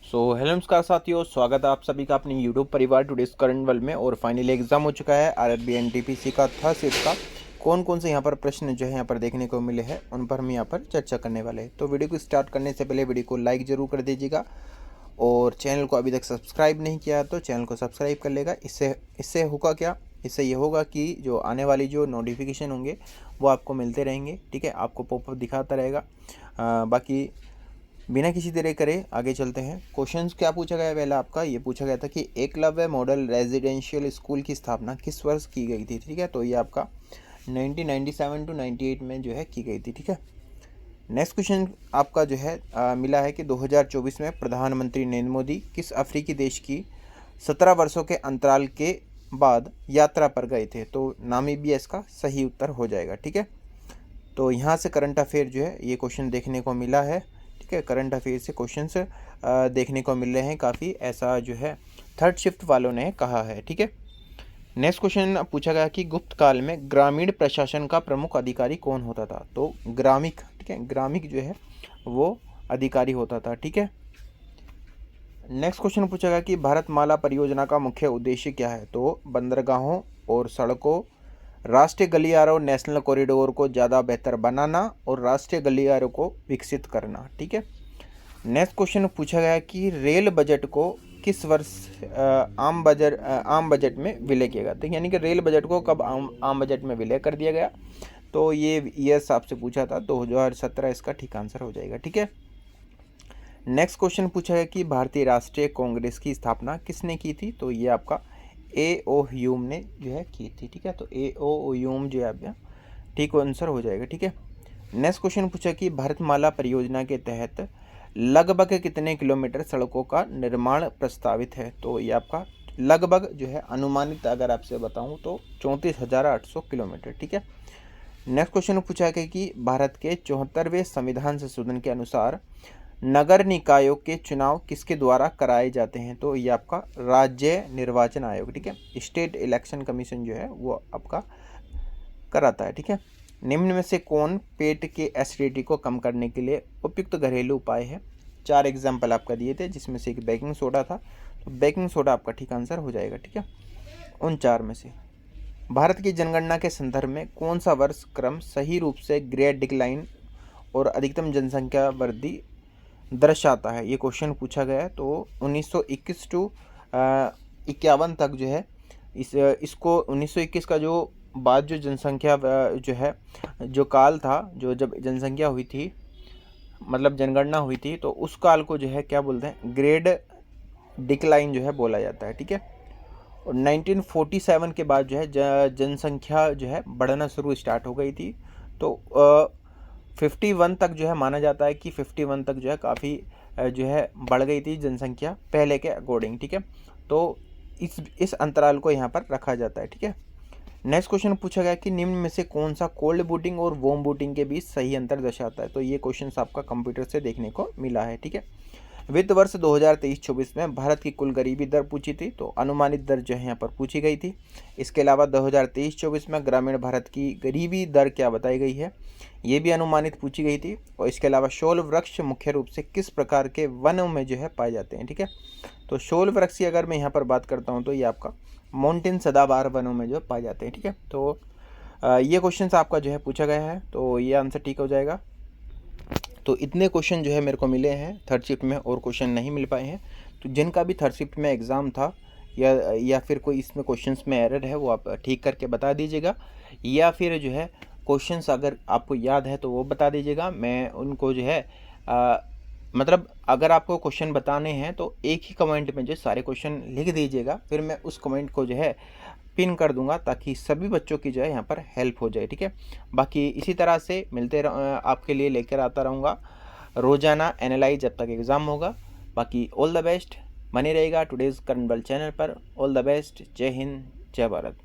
Hello नमस्कार साथियों, स्वागत है आप सभी का अपने यूट्यूब परिवार टुडेस करंट वर्ल्ड में। और फाइनली एग्जाम हो चुका है आरआरबी एनटीपीसी का थर्ड शिफ्ट का। कौन कौन से यहाँ पर प्रश्न जो है यहाँ पर देखने को मिले हैं उन पर हम यहाँ पर चर्चा करने वाले हैं। तो वीडियो को स्टार्ट करने से पहले वीडियो को लाइक जरूर कर दीजिएगा और चैनल को अभी तक सब्सक्राइब नहीं किया तो चैनल को सब्सक्राइब कर लेगा। इससे होगा क्या, इससे ये होगा कि जो आने वाली जो नोटिफिकेशन होंगे वो आपको मिलते रहेंगे। ठीक है, आपको पॉपअप दिखाता रहेगा। बाकी बिना किसी देरी करे आगे चलते हैं। क्वेश्चंस क्या पूछा गया, पहले आपका ये पूछा गया था कि एकलव्य मॉडल रेजिडेंशियल स्कूल की स्थापना किस वर्ष की गई थी। ठीक है, तो ये आपका 1997 टू 98 में जो है की गई थी। ठीक है, नेक्स्ट क्वेश्चन आपका जो है मिला है कि 2024 में प्रधानमंत्री नरेंद्र मोदी किस अफ्रीकी देश की 17 वर्षों के अंतराल के बाद यात्रा पर गए थे। तो नामीबिया इसका सही उत्तर हो जाएगा। ठीक है, तो यहाँ से करंट अफेयर जो है ये क्वेश्चन देखने को मिला है। ठीक है, करंट अफेयर से क्वेश्चंस देखने को मिल रहे हैं काफ़ी, ऐसा जो है थर्ड शिफ्ट वालों ने कहा है। ठीक है, नेक्स्ट क्वेश्चन पूछा गया कि गुप्त काल में ग्रामीण प्रशासन का प्रमुख अधिकारी कौन होता था। तो ग्रामिक, ठीक है, ग्रामिक जो है वो अधिकारी होता था। ठीक है, नेक्स्ट क्वेश्चन पूछा गया कि भारतमाला परियोजना का मुख्य उद्देश्य क्या है। तो बंदरगाहों और सड़कों, राष्ट्रीय गलियारों, नेशनल कॉरिडोर को ज़्यादा बेहतर बनाना और राष्ट्रीय गलियारों को विकसित करना। ठीक है, नेक्स्ट क्वेश्चन पूछा गया कि रेल बजट को किस वर्ष आम बजट में विलय किया गया। तो यानी कि रेल बजट को कब आम बजट में विलय कर दिया गया। तो ये ईयर्स आपसे पूछा था, 2017 इसका ठीक आंसर हो जाएगा। ठीक है, नेक्स्ट क्वेश्चन पूछा है कि भारतीय राष्ट्रीय कांग्रेस की स्थापना किसने की थी। तो ये आपका ए.ओ. ह्यूम ने जो है की थी। ठीक है, तो ए.ओ. ह्यूम जो है आपका ठीक आंसर हो जाएगा। ठीक है, नेक्स्ट क्वेश्चन पूछा कि भारतमाला परियोजना के तहत लगभग कितने किलोमीटर सड़कों का निर्माण प्रस्तावित है। तो ये आपका लगभग जो है अनुमानित अगर आपसे बताऊं तो 34,800 किलोमीटर। ठीक है, नेक्स्ट क्वेश्चन पूछा गया कि भारत के 74वें संविधान संशोधन के अनुसार नगर निकायों के चुनाव किसके द्वारा कराए जाते हैं। तो ये आपका राज्य निर्वाचन आयोग, ठीक है, स्टेट इलेक्शन कमीशन जो है वो आपका कराता है। ठीक है, निम्न में से कौन पेट के एसिडिटी को कम करने के लिए उपयुक्त घरेलू उपाय है। 4 एग्जाम्पल आपका दिए थे जिसमें से एक बेकिंग सोडा था, तो बेकिंग सोडा आपका ठीक आंसर हो जाएगा। ठीक है, उन 4 में से भारत की जनगणना के संदर्भ में कौन सा वर्ष क्रम सही रूप से ग्रेट डिक्लाइन और अधिकतम जनसंख्या वृद्धि दर्शाता है। ये क्वेश्चन पूछा गया है। तो 1921 टू 51 तक जो है इसको 1921 का जो बाद जो जनसंख्या जो है जो काल था, जो जब जनसंख्या हुई थी मतलब जनगणना हुई थी, तो उस काल को जो है क्या बोलते हैं, ग्रेड डिक्लाइन जो है बोला जाता है। ठीक है, और 1947 के बाद जो है जनसंख्या जो है बढ़ना शुरू स्टार्ट हो गई थी। तो 51 तक जो है माना जाता है कि 51 तक जो है काफ़ी जो है बढ़ गई थी जनसंख्या पहले के अकॉर्डिंग। ठीक है, तो इस अंतराल को यहाँ पर रखा जाता है। ठीक है, नेक्स्ट क्वेश्चन पूछा गया कि निम्न में से कौन सा कोल्ड बूटिंग और वार्म बूटिंग के बीच सही अंतर दर्शाता है। तो ये क्वेश्चन आपका कंप्यूटर से देखने को मिला है। ठीक है, वित्त वर्ष 2023-24 में भारत की कुल गरीबी दर पूछी थी, तो अनुमानित दर जो है यहाँ पर पूछी गई थी। इसके अलावा 2023-24 में ग्रामीण भारत की गरीबी दर क्या बताई गई है, ये भी अनुमानित पूछी गई थी। और इसके अलावा शोल वृक्ष मुख्य रूप से किस प्रकार के वनों में जो है पाए जाते हैं। ठीक है, तो शोल वृक्ष की अगर मैं यहाँ पर बात करता हूँ तो ये आपका माउंटेन सदाबहार वनों में जो पाए जाते हैं। ठीक है, तो ये क्वेश्चन आपका जो है पूछा गया है, तो ये आंसर ठीक हो जाएगा। तो इतने क्वेश्चन जो है मेरे को मिले हैं थर्ड शिफ्ट में, और क्वेश्चन नहीं मिल पाए हैं। तो जिनका भी थर्ड शिफ्ट में एग्ज़ाम था या फिर कोई इसमें क्वेश्चंस में एरर है वो आप ठीक करके बता दीजिएगा, या फिर जो है क्वेश्चंस अगर आपको याद है तो वो बता दीजिएगा। मैं उनको जो है मतलब अगर आपको क्वेश्चन बताने हैं तो एक ही कमेंट में जो सारे क्वेश्चन लिख दीजिएगा, फिर मैं उस कमेंट को जो है पिन कर दूंगा ताकि सभी बच्चों की जो है यहाँ पर हेल्प हो जाए। ठीक है, बाकी इसी तरह से मिलते आपके लिए लेकर आता रहूँगा रोज़ाना एनालाइज जब तक एग्ज़ाम होगा। बाकी ऑल द बेस्ट, बने रहेगा टुडेज़ करंट वर्ल्ड चैनल पर। ऑल द बेस्ट, जय हिंद, जय भारत।